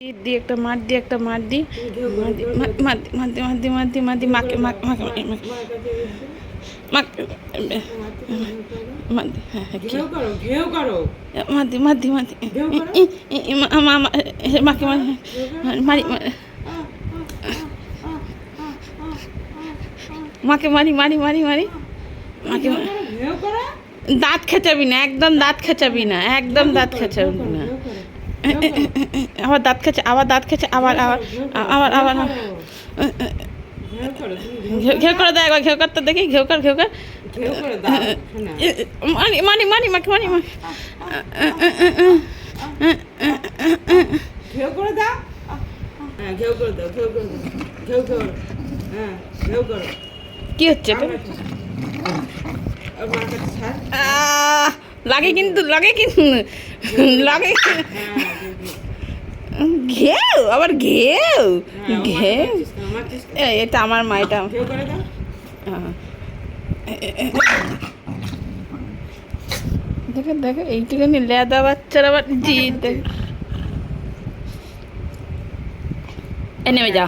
দি একটা মার দি একটা মার দি মাদি মাকে মাকে মাকে মাকে মাদি মাদি মাদি মাদি মাকে মারি মাকে মারি মারি মারি মারি মাকে দাঁত খেঁচাবি না, একদম দাঁত খেঁচাবি না, একদম দাঁত খেঁচাবি না। আবার দাঁত খেঁচে, আবার দাঁত খেঁচে, আবার আবার আবার আবার ঘেউ করে দেয় একবার, ঘেউ করতে দেখি, ঘেউ কর ঘেউ কর মারি মারি মারি মাকে মারি মারি ঘেউ করে দাও, ঘেউ করে দাও, ঘেউ করে দাও, ঘেউ ঘেউ, ঘেউ করো। কি হচ্ছে এটা? লাগে কিন্তু, লাগে কিন্তু, লাগে ঘেউ, আবার ঘেউ ঘেউ। এটা আমার মা, এটা দেখে দেখে এইটুখানি লেদা বাচ্চার আবার জি দেখ। নেমে যা।